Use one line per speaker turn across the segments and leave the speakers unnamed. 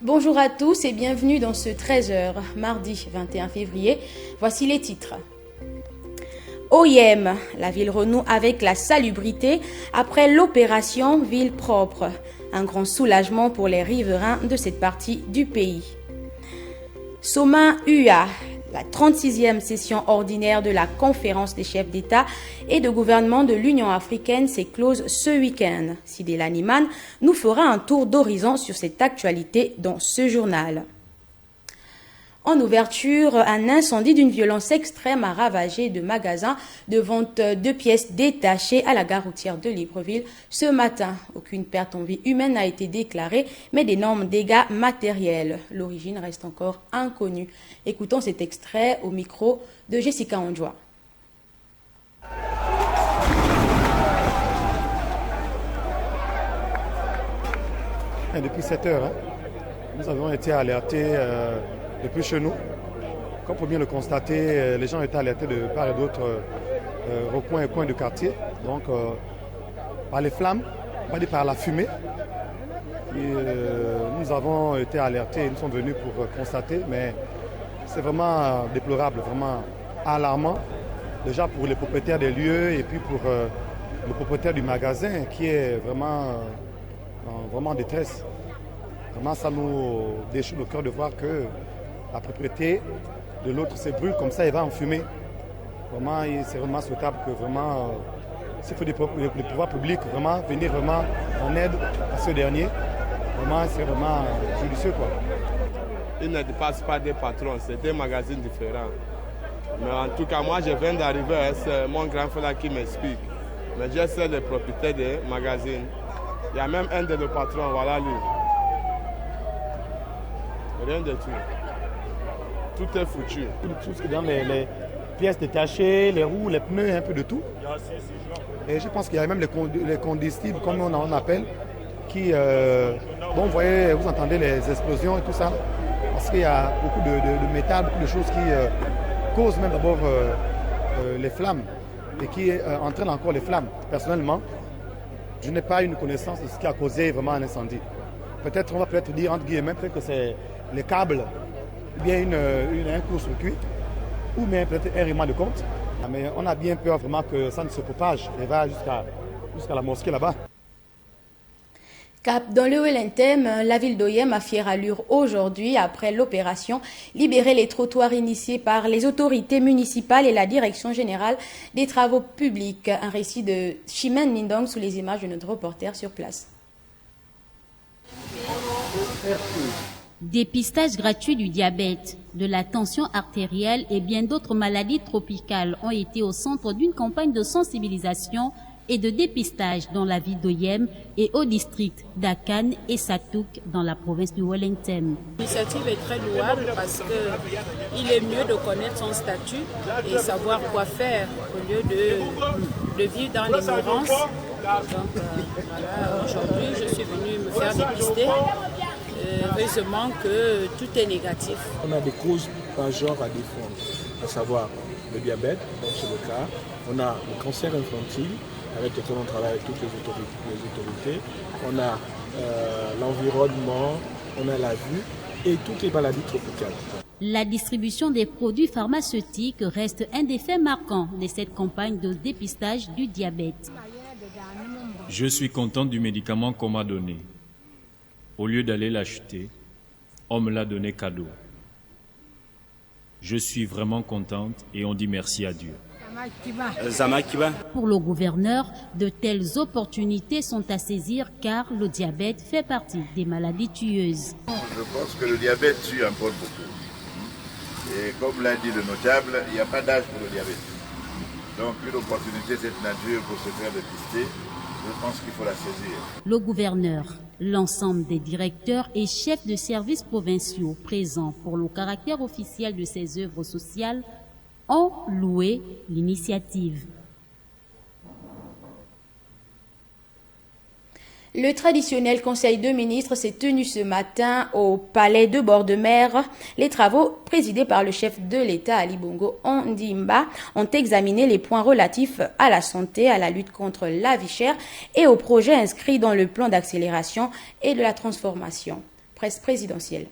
Bonjour à tous et bienvenue dans ce 13h, mardi 21 février. Voici les titres. OIM, la ville renoue avec la salubrité après l'opération Ville propre. Un grand soulagement pour les riverains de cette partie du pays. Soma UA, la 36e session ordinaire de la conférence des chefs d'État et de gouvernement de l'Union africaine s'est close ce week-end. Sidé Laniman nous fera un tour d'horizon sur cette actualité dans ce journal. En ouverture, un incendie d'une violence extrême a ravagé deux magasins de vente de pièces détachées à la gare routière de Libreville ce matin. Aucune perte en vie humaine n'a été déclarée, mais d'énormes dégâts matériels. L'origine reste encore inconnue. Écoutons cet extrait au micro de Jessica Ondjoa.
Depuis 7 heures, nous avons été alertés depuis chez nous. Comme pour bien le constater, les gens étaient alertés de part et d'autre recoins et coins du quartier. Donc, par les flammes, pas dit par la fumée. Nous avons été alertés, nous sommes venus pour constater, mais c'est vraiment déplorable, vraiment alarmant. Déjà pour les propriétaires des lieux et puis pour le propriétaire du magasin qui est vraiment en détresse. Vraiment, ça nous déchire le cœur de voir que la propriété de l'autre se brûle, comme ça il va en fumer. Vraiment, c'est vraiment souhaitable que vraiment, s'il faut des pouvoirs publics vraiment venir vraiment en aide à ce dernier, vraiment c'est vraiment judicieux quoi.
Il ne dépasse pas des patrons, c'est des magasins différents. Mais en tout cas, moi je viens d'arriver, c'est mon grand frère qui m'explique. Mais je sais les propriétaires des magasins. Il y a même un de nos patrons, voilà lui. Rien de tout. Tout est foutu.
Tout dans les pièces détachées, les roues, les pneus, un peu de tout. Et je pense qu'il y a même les combustibles, comme on appelle, qui... bon, vous entendez les explosions et tout ça. Parce qu'il y a beaucoup de métal, beaucoup de choses qui causent même d'abord les flammes et qui entraînent encore les flammes. Personnellement, je n'ai pas une connaissance de ce qui a causé vraiment un incendie. On va peut-être dire, entre guillemets, peut-être que c'est les câbles, ou bien un court-circuit, ou bien peut-être un règlement de compte. Mais on a bien peur vraiment que ça ne se propage et va jusqu'à la mosquée là-bas.
Cap dans le Wellington, la ville d'OIM a fière allure aujourd'hui après l'opération libérer les trottoirs initiés par les autorités municipales et la direction générale des travaux publics. Un récit de Chimène Nindong sous les images de notre reporter sur place.
Dépistage gratuit du diabète, de la tension artérielle et bien d'autres maladies tropicales ont été au centre d'une campagne de sensibilisation et de dépistage dans la ville d'OIM et au district d'Akan et Satouk dans la province du Wellington.
L'initiative est très louable parce qu'il est mieux de connaître son statut et savoir quoi faire au lieu de vivre dans l'ignorance. Donc voilà, aujourd'hui je suis venue me faire dépister. Heureusement que tout est négatif.
On a des causes majeures à défendre, à savoir le diabète, donc c'est le cas. On a le cancer infantile, avec lequel on travaille avec toutes les autorités. On a l'environnement, on a la vue et toutes les maladies tropicales.
La distribution des produits pharmaceutiques reste un des faits marquants de cette campagne de dépistage du diabète.
Je suis content du médicament qu'on m'a donné. Au lieu d'aller l'acheter, on me l'a donné cadeau. Je suis vraiment contente et on dit merci à Dieu.
Pour le gouverneur, de telles opportunités sont à saisir car le diabète fait partie des maladies tueuses.
Je pense que le diabète tue encore beaucoup. Et comme l'a dit le notable, il n'y a pas d'âge pour le diabète. Donc une opportunité de cette nature pour se faire dépister, je pense qu'il faut la saisir.
Le gouverneur, l'ensemble des directeurs et chefs de services provinciaux présents pour le caractère officiel de ces œuvres sociales ont loué l'initiative.
Le traditionnel conseil de ministres s'est tenu ce matin au palais de bord de mer. Les travaux présidés par le chef de l'État Ali Bongo Ondimba ont examiné les points relatifs à la santé, à la lutte contre la vie chère et aux projets inscrits dans le plan d'accélération et de la transformation. presse présidentielle.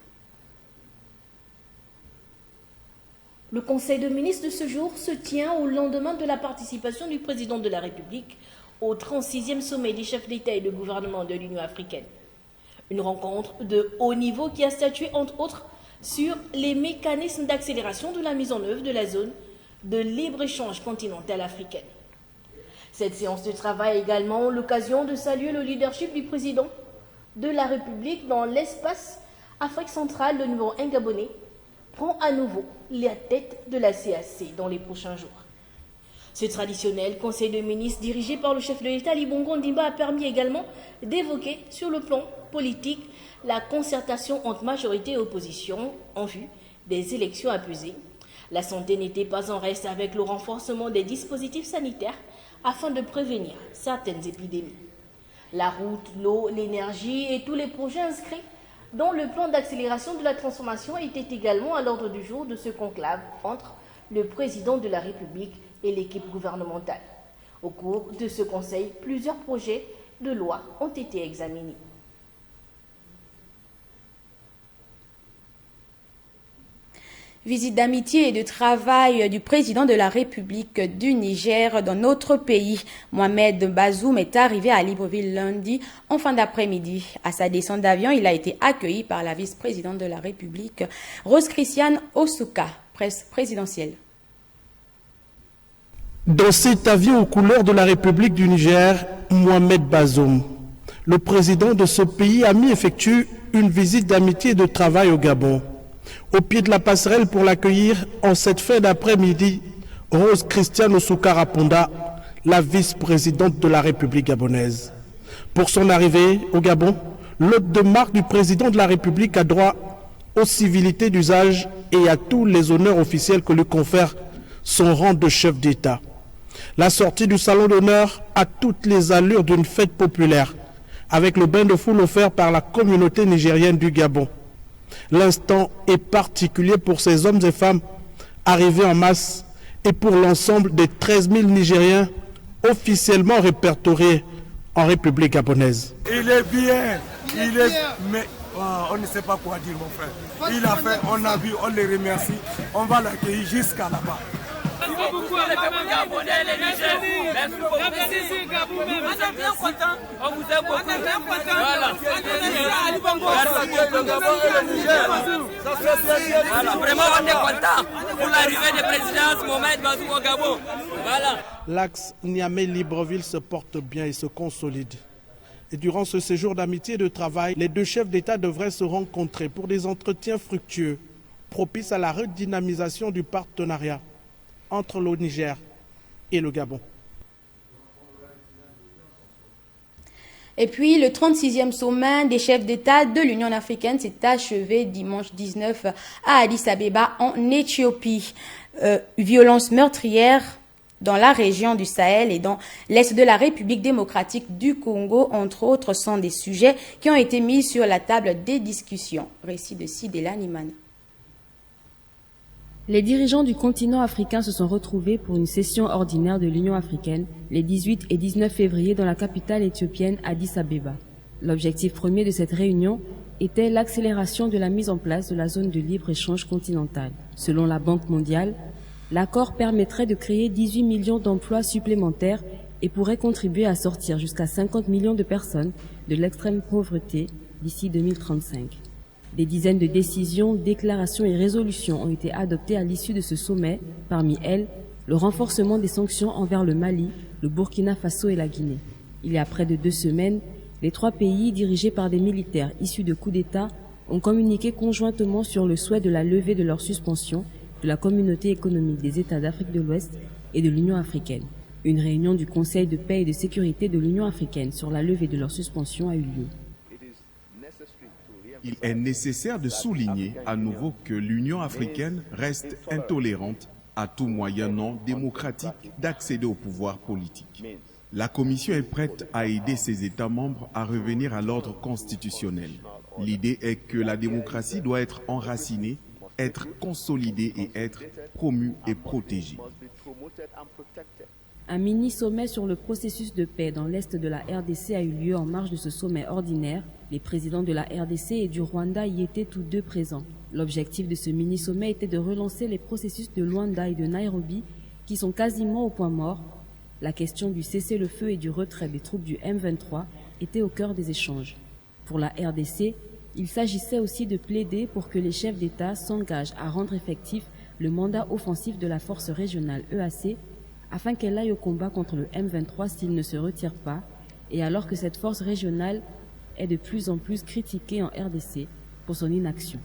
Le Conseil de ministres de ce jour se tient au lendemain de la participation du président de la République au 36e sommet des chefs d'État et de gouvernement de l'Union africaine. Une rencontre de haut niveau qui a statué entre autres sur les mécanismes d'accélération de la mise en œuvre de la zone de libre-échange continentale africaine. Cette séance de travail a également l'occasion de saluer le leadership du président de la République dans l'espace Afrique centrale. Le nouveau Ngabonais prend à nouveau la tête de la CAC dans les prochains jours. Ce traditionnel conseil de ministres dirigé par le chef de l'État, Ali Bongo Ondimba, a permis également d'évoquer sur le plan politique la concertation entre majorité et opposition en vue des élections apaisées. La santé n'était pas en reste avec le renforcement des dispositifs sanitaires afin de prévenir certaines épidémies. La route, l'eau, l'énergie et tous les projets inscrits dans le plan d'accélération de la transformation étaient également à l'ordre du jour de ce conclave entre le président de la République et l'équipe gouvernementale. Au cours de ce conseil, plusieurs projets de loi ont été examinés.
Visite d'amitié et de travail du président de la République du Niger dans notre pays. Mohamed Bazoum est arrivé à Libreville lundi en fin d'après-midi. À sa descente d'avion, il a été accueilli par la vice-présidente de la République, Rose Christiane Osuka, presse présidentielle.
Dans cet avion aux couleurs de la République du Niger, Mohamed Bazoum, le président de ce pays, a mis effectue une visite d'amitié et de travail au Gabon. Au pied de la passerelle pour l'accueillir en cette fin d'après-midi, Rose Christiane Osuka Raponda, la vice-présidente de la République gabonaise. Pour son arrivée au Gabon, l'hôte de marque du président de la République a droit aux civilités d'usage et à tous les honneurs officiels que lui confère son rang de chef d'État. La sortie du salon d'honneur a toutes les allures d'une fête populaire, avec le bain de foule offert par la communauté nigérienne du Gabon. L'instant est particulier pour ces hommes et femmes arrivés en masse et pour l'ensemble des 13 000 Nigériens officiellement répertoriés en République gabonaise.
Il est bien, mais on ne sait pas quoi dire, mon frère. Il a fait, on a vu, on les remercie, on va l'accueillir jusqu'à là-bas.
Merci beaucoup les Gabonais, les Nigériens. Merci beaucoup. On est bien contents. On vous aime beaucoup. On est bien contents. Voilà. Voilà. Vraiment, on est contents pour l'arrivée du président Mohamed Bazoum au Gabon. Voilà.
L'axe Niamey-Libreville se porte bien et se consolide. Et durant ce séjour d'amitié et de travail, les deux chefs d'État devraient se rencontrer pour des entretiens fructueux, propices à la redynamisation du partenariat entre le Niger et le Gabon.
Et puis, le 36e sommet des chefs d'État de l'Union africaine s'est achevé dimanche 19 à Addis Abeba, en Éthiopie. Violences meurtrières dans la région du Sahel et dans l'est de la République démocratique du Congo, entre autres, sont des sujets qui ont été mis sur la table des discussions. Récit de Sidela Nimane.
Les dirigeants du continent africain se sont retrouvés pour une session ordinaire de l'Union africaine les 18 et 19 février dans la capitale éthiopienne Addis Abeba. L'objectif premier de cette réunion était l'accélération de la mise en place de la zone de libre-échange continentale. Selon la Banque mondiale, l'accord permettrait de créer 18 millions d'emplois supplémentaires et pourrait contribuer à sortir jusqu'à 50 millions de personnes de l'extrême pauvreté d'ici 2035. Des dizaines de décisions, déclarations et résolutions ont été adoptées à l'issue de ce sommet, parmi elles le renforcement des sanctions envers le Mali, le Burkina Faso et la Guinée. Il y a près de 2 semaines, les 3 pays dirigés par des militaires issus de coups d'État ont communiqué conjointement sur le souhait de la levée de leur suspension de la Communauté économique des États d'Afrique de l'Ouest et de l'Union africaine. Une réunion du Conseil de paix et de sécurité de l'Union africaine sur la levée de leur suspension a eu lieu.
Il est nécessaire de souligner à nouveau que l'Union africaine reste intolérante à tout moyen non démocratique d'accéder au pouvoir politique. La Commission est prête à aider ses États membres à revenir à l'ordre constitutionnel. L'idée est que la démocratie doit être enracinée, être consolidée et être promue et protégée.
Un mini-sommet sur le processus de paix dans l'est de la RDC a eu lieu en marge de ce sommet ordinaire. Les présidents de la RDC et du Rwanda y étaient tous deux présents. L'objectif de ce mini-sommet était de relancer les processus de Luanda et de Nairobi qui sont quasiment au point mort. La question du cessez-le-feu et du retrait des troupes du M23 était au cœur des échanges. Pour la RDC, il s'agissait aussi de plaider pour que les chefs d'État s'engagent à rendre effectif le mandat offensif de la force régionale EAC afin qu'elle aille au combat contre le M23 s'il ne se retire pas, et alors que cette force régionale est de plus en plus critiquée en RDC pour son inaction.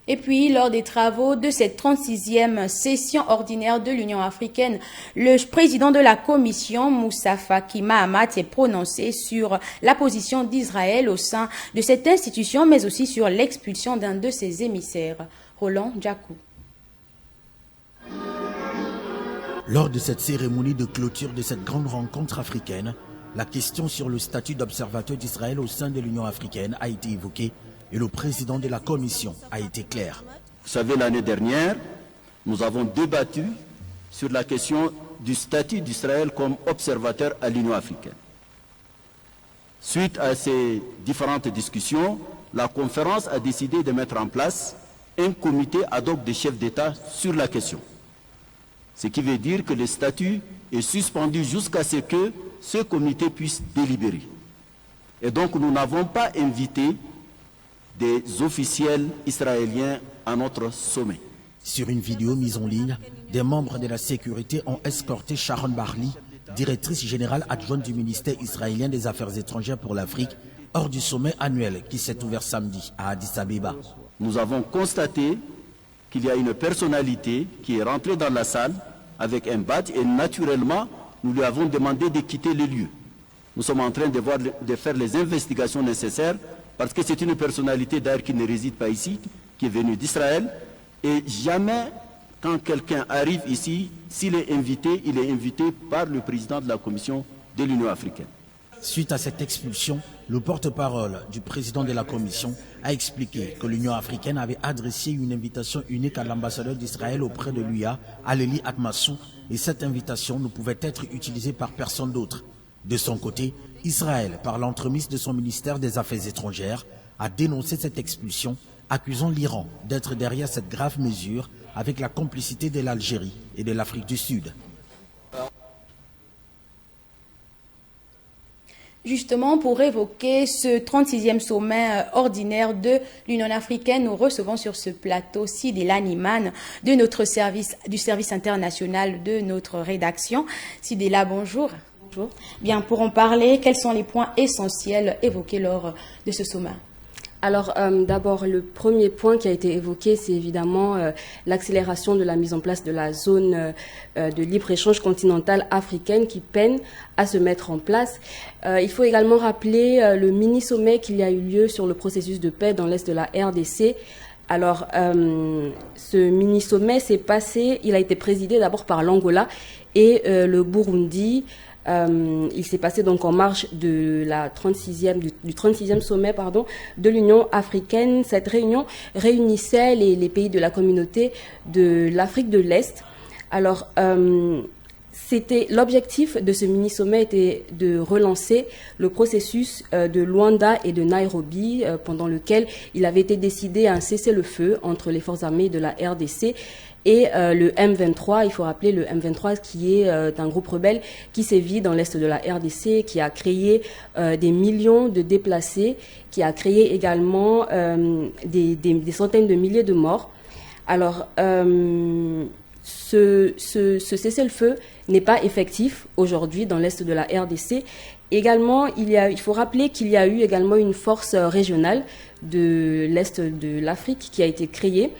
Et puis, lors des travaux de cette 36e session ordinaire de l'Union africaine, le président de la commission, Moussa Faki Mahamat, s'est prononcé sur la position d'Israël au sein de cette institution, mais aussi sur l'expulsion d'un de ses émissaires, Roland Djakou.
Lors de cette cérémonie de clôture de cette grande rencontre africaine, la question sur le statut d'observateur d'Israël au sein de l'Union africaine a été évoquée et le président de la commission a été clair.
Vous savez, l'année dernière, nous avons débattu sur la question du statut d'Israël comme observateur à l'Union africaine. Suite à ces différentes discussions, la conférence a décidé de mettre en place un comité ad hoc des chefs d'État sur la question. Ce qui veut dire que le statut est suspendu jusqu'à ce que ce comité puisse délibérer. Et donc nous n'avons pas invité des officiels israéliens à notre sommet.
Sur une vidéo mise en ligne, des membres de la sécurité ont escorté Sharon Barley, directrice générale adjointe du ministère israélien des Affaires étrangères pour l'Afrique, hors du sommet annuel qui s'est ouvert samedi à Addis Abeba.
Nous avons constaté qu'il y a une personnalité qui est rentrée dans la salle avec un badge et naturellement, nous lui avons demandé de quitter les lieux. Nous sommes en train de faire les investigations nécessaires parce que c'est une personnalité d'ailleurs qui ne réside pas ici, qui est venue d'Israël. Et jamais, quand quelqu'un arrive ici, s'il est invité, il est invité par le président de la Commission de l'Union africaine.
Suite à cette expulsion, le porte-parole du président de la Commission a expliqué que l'Union africaine avait adressé une invitation unique à l'ambassadeur d'Israël auprès de l'UA, Aleli Atmassou, et cette invitation ne pouvait être utilisée par personne d'autre. De son côté, Israël, par l'entremise de son ministère des Affaires étrangères, a dénoncé cette expulsion, accusant l'Iran d'être derrière cette grave mesure avec la complicité de l'Algérie et de l'Afrique du Sud.
Justement, pour évoquer ce 36e sommet ordinaire de l'Union africaine, nous recevons sur ce plateau Sidi Laniman de notre du service international de notre rédaction. Sidi, bonjour. Bonjour. Bien, pour en parler, quels sont les points essentiels évoqués lors de ce sommet?
Alors, d'abord, le premier point qui a été évoqué, c'est évidemment l'accélération de la mise en place de la zone de libre-échange continentale africaine qui peine à se mettre en place. Il faut également rappeler le mini-sommet qu'il y a eu lieu sur le processus de paix dans l'est de la RDC. Alors, ce mini-sommet s'est passé, il a été présidé d'abord par l'Angola et le Burundi. Il s'est passé donc en marge de la 36e, du 36e sommet de l'Union africaine. Cette réunion réunissait les pays de la communauté de l'Afrique de l'Est. Alors, l'objectif de ce mini-sommet était de relancer le processus de Luanda et de Nairobi, pendant lequel il avait été décidé un cessez-le-feu entre les forces armées de la RDC et le M23. Il faut rappeler le M23 qui est un groupe rebelle qui sévit dans l'est de la RDC, qui a créé des millions de déplacés, qui a créé également des centaines de milliers de morts. Alors, ce cessez-le-feu n'est pas effectif aujourd'hui dans l'est de la RDC. Également, il faut rappeler qu'il y a eu également une force régionale de l'est de l'Afrique qui a été créée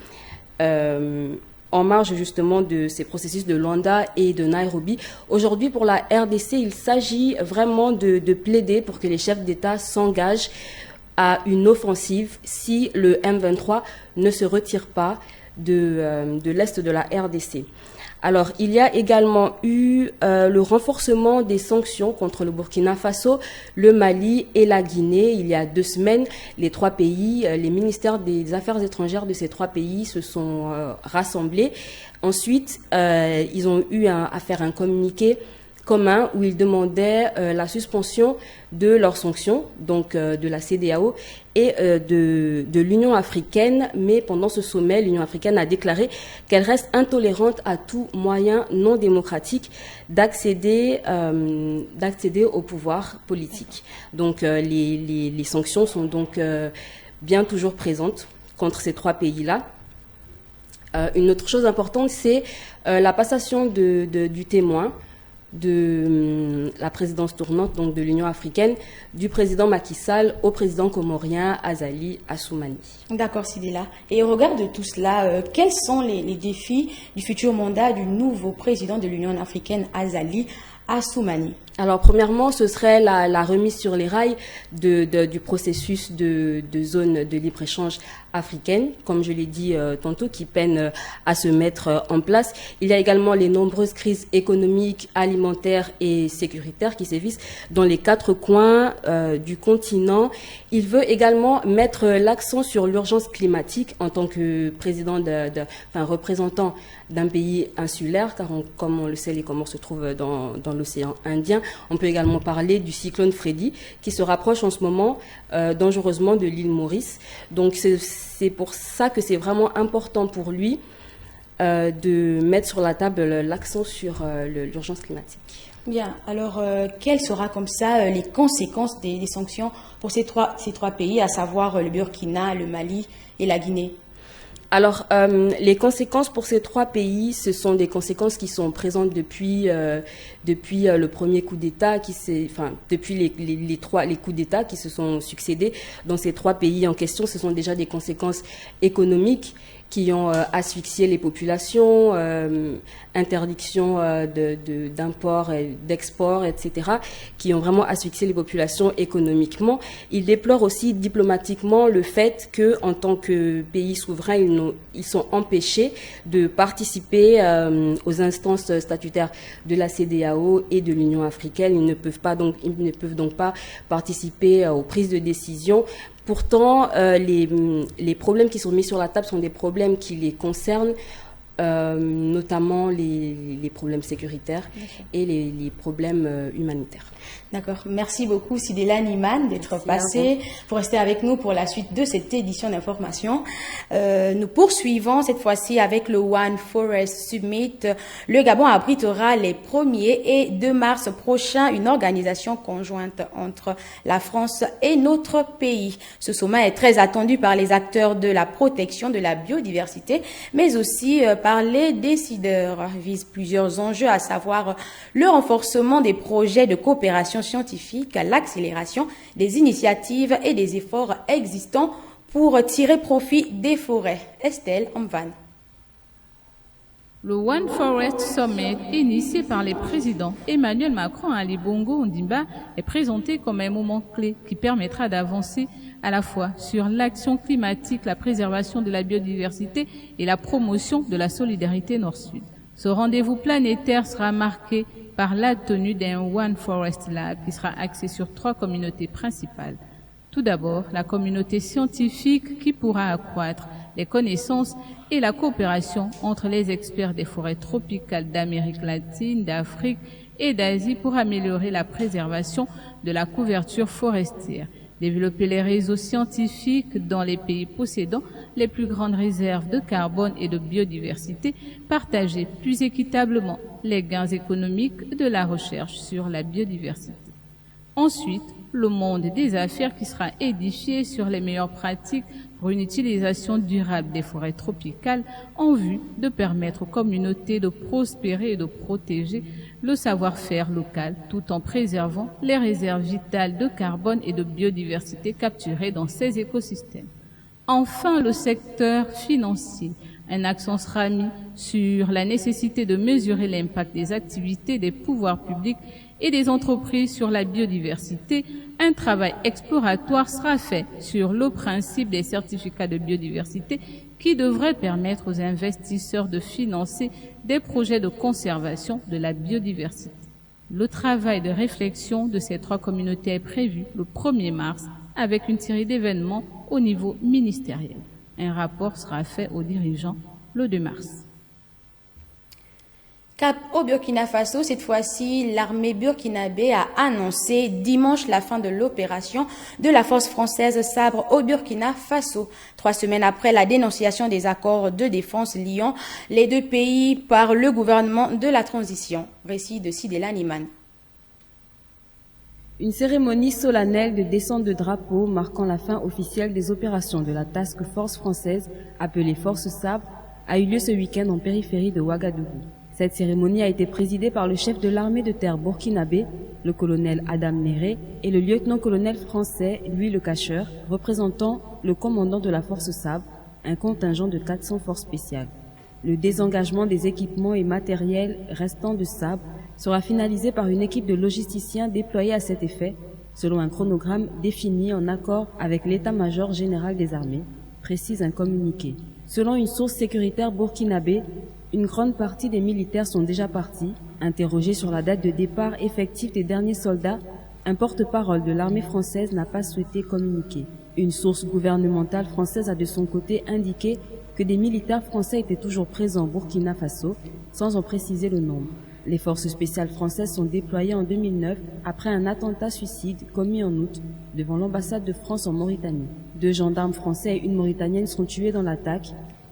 en marge justement de ces processus de Luanda et de Nairobi. Aujourd'hui, pour la RDC, il s'agit vraiment de plaider pour que les chefs d'État s'engagent à une offensive si le M23 ne se retire pas de l'est de la RDC. Alors, il y a également eu le renforcement des sanctions contre le Burkina Faso, le Mali et la Guinée. Il y a 2 semaines, les 3 pays, les ministères des Affaires étrangères de ces 3 pays se sont rassemblés. Ensuite, ils ont eu à faire un communiqué commun où ils demandaient la suspension de leurs sanctions, donc de la CEDEAO et de l'Union africaine. Mais pendant ce sommet, l'Union africaine a déclaré qu'elle reste intolérante à tout moyen non démocratique d'accéder au pouvoir politique. Donc les sanctions sont donc bien toujours présentes contre ces 3 pays-là. Une autre chose importante, c'est la passation du témoin de la présidence tournante donc de l'Union africaine du président Macky Sall au président comorien Azali Assoumani.
D'accord, Sidila. Et au regard de tout cela, quels sont les défis du futur mandat du nouveau président de l'Union africaine Azali Assoumani?
Alors, premièrement, ce serait la remise sur les rails du processus de zone de libre-échange africaine, comme je l'ai dit tantôt, qui peine à se mettre en place. Il y a également les nombreuses crises économiques, alimentaires et sécuritaires qui sévissent dans les 4 coins du continent. Il veut également mettre l'accent sur l'urgence climatique en tant que représentant d'un pays insulaire, car comme on le sait, les Comores se trouvent dans l'océan Indien. On peut également parler du cyclone Freddy, qui se rapproche en ce moment dangereusement de l'île Maurice. Donc c'est pour ça que c'est vraiment important pour lui de mettre sur la table l'accent sur l'urgence climatique.
Bien, alors quelles seront comme ça les conséquences des sanctions pour ces trois pays, à savoir le Burkina, le Mali et la Guinée?
Alors, les conséquences pour ces 3 pays, ce sont des conséquences qui sont présentes depuis le premier coup d'État, depuis les coups d'État qui se sont succédés dans ces 3 pays en question. Ce sont déjà des conséquences économiques qui ont asphyxié les populations, interdiction d'import et d'export, etc., qui ont vraiment asphyxié les populations économiquement. Il déplore aussi diplomatiquement le fait que, en tant que pays souverain, ils sont empêchés de participer aux instances statutaires de la CEDEAO et de l'Union africaine. Ils ne peuvent donc pas participer aux prises de décision. Pourtant, les problèmes qui sont mis sur la table sont des problèmes qui les concernent, notamment les problèmes sécuritaires et les problèmes humanitaires.
D'accord. Merci beaucoup, Sidila Niman, d'être passé pour rester avec nous pour la suite de cette édition d'information. Nous poursuivons cette fois-ci avec le One Forest Summit. Le Gabon abritera les 1er et 2 mars prochains une organisation conjointe entre la France et notre pays. Ce sommet est très attendu par les acteurs de la protection de la biodiversité, mais aussi par les décideurs. Il vise plusieurs enjeux, à savoir le renforcement des projets de coopération scientifique, l'accélération des initiatives et des efforts existants pour tirer profit des forêts. Estelle Amvan.
Le One Forest Summit, initié par les présidents Emmanuel Macron et Ali Bongo Ondimba, est présenté comme un moment clé qui permettra d'avancer à la fois sur l'action climatique, la préservation de la biodiversité et la promotion de la solidarité Nord-Sud. Ce rendez-vous planétaire sera marqué par la tenue d'un One Forest Lab qui sera axé sur 3 communautés principales. Tout d'abord, la communauté scientifique qui pourra accroître les connaissances et la coopération entre les experts des forêts tropicales d'Amérique latine, d'Afrique et d'Asie pour améliorer la préservation de la couverture forestière. Développer les réseaux scientifiques dans les pays possédant les plus grandes réserves de carbone et de biodiversité, partager plus équitablement les gains économiques de la recherche sur la biodiversité. Ensuite, le monde des affaires qui sera édifié sur les meilleures pratiques pour une utilisation durable des forêts tropicales en vue de permettre aux communautés de prospérer et de protéger le savoir-faire local tout en préservant les réserves vitales de carbone et de biodiversité capturées dans ces écosystèmes. Enfin, le secteur financier, Un accent sera mis sur la nécessité de mesurer l'impact des activités des pouvoirs publics et des entreprises sur la biodiversité. Un travail exploratoire sera fait sur le principe des certificats de biodiversité qui devrait permettre aux investisseurs de financer des projets de conservation de la biodiversité. Le travail de réflexion de ces 3 communautés est prévu le 1er mars avec une série d'événements au niveau ministériel. Un rapport sera fait aux dirigeants le 2 mars.
Cap au Burkina Faso, cette fois-ci, l'armée burkinabé a annoncé dimanche la fin de l'opération de la force française Sabre au Burkina Faso. 3 semaines après la dénonciation des accords de défense liant les 2 pays par le gouvernement de la transition. Récit de Sidela Niman.
Une cérémonie solennelle de descente de drapeau marquant la fin officielle des opérations de la Task Force française, appelée Force Sabre, a eu lieu ce week-end en périphérie de Ouagadougou. Cette cérémonie a été présidée par le chef de l'armée de terre burkinabé, le colonel Adam Néré, et le lieutenant-colonel français Louis Le Cacheur, représentant le commandant de la Force Sabre, un contingent de 400 forces spéciales. Le désengagement des équipements et matériels restants de Sabre sera finalisé par une équipe de logisticiens déployée à cet effet, selon un chronogramme défini en accord avec l'état-major général des armées, précise un communiqué. Selon une source sécuritaire burkinabé, une grande partie des militaires sont déjà partis. Interrogé sur la date de départ effectif des derniers soldats, un porte-parole de l'armée française n'a pas souhaité communiquer. Une source gouvernementale française a de son côté indiqué que des militaires français étaient toujours présents au Burkina Faso, sans en préciser le nombre. Les forces spéciales françaises sont déployées en 2009 après un attentat suicide commis en août devant l'ambassade de France en Mauritanie. 2 gendarmes français et une Mauritanienne sont tués dans l'attaque.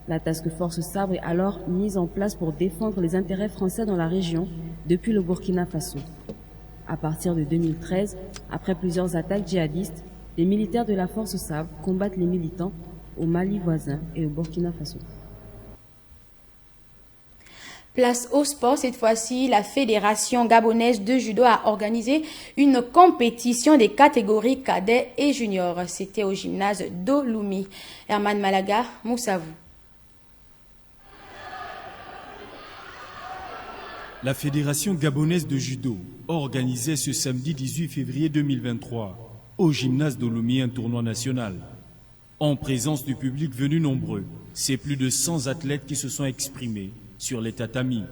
La Task Force Sabre est alors mise en place pour défendre les intérêts français dans la région depuis le Burkina Faso. À partir de 2013, après plusieurs attaques djihadistes, les militaires de la Force Sabre combattent les militants au Mali voisin et au Burkina Faso.
Place au sport, cette fois-ci, la Fédération gabonaise de judo a organisé une compétition des catégories cadets et juniors. C'était au gymnase d'Oloumi. Herman Malaga, Moussavou.
La Fédération gabonaise de judo organisait ce samedi 18 février 2023 au gymnase d'Oloumi un tournoi national. En présence du public venu nombreux, c'est plus de 100 athlètes qui se sont exprimés sur les tatamis.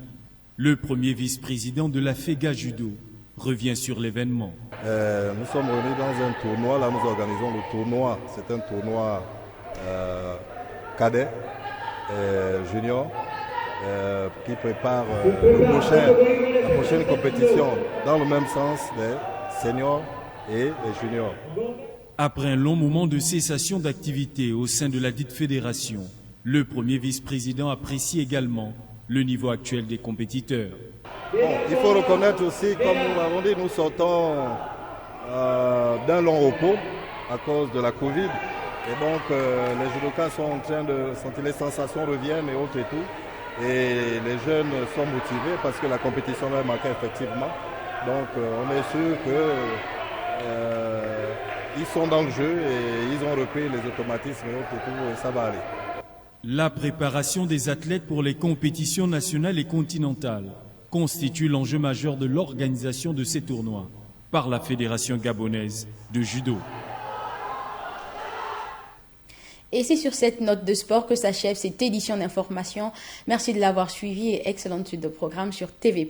Le premier vice-président de la FEGA Judo revient sur l'événement.
Nous sommes réunis dans un tournoi, là nous organisons le tournoi, c'est un tournoi cadet, junior, qui prépare la prochaine compétition dans le même sens des seniors et des juniors.
Après un long moment de cessation d'activité au sein de la dite fédération, le premier vice-président apprécie également le niveau actuel des compétiteurs.
Bon, il faut reconnaître aussi, comme nous l'avons dit, nous sortons d'un long repos à cause de la Covid. Et donc les judokas sont en train de sentir les sensations reviennent et autres et tout. Et les jeunes sont motivés parce que la compétition va marquer effectivement. Donc on est sûr qu'ils sont dans le jeu et ils ont repris les automatismes et autres et tout, et ça va aller.
La préparation des athlètes pour les compétitions nationales et continentales constitue l'enjeu majeur de l'organisation de ces tournois par la Fédération gabonaise de judo.
Et c'est sur cette note de sport que s'achève cette édition d'information. Merci de l'avoir suivi et excellente suite de programme sur TV+.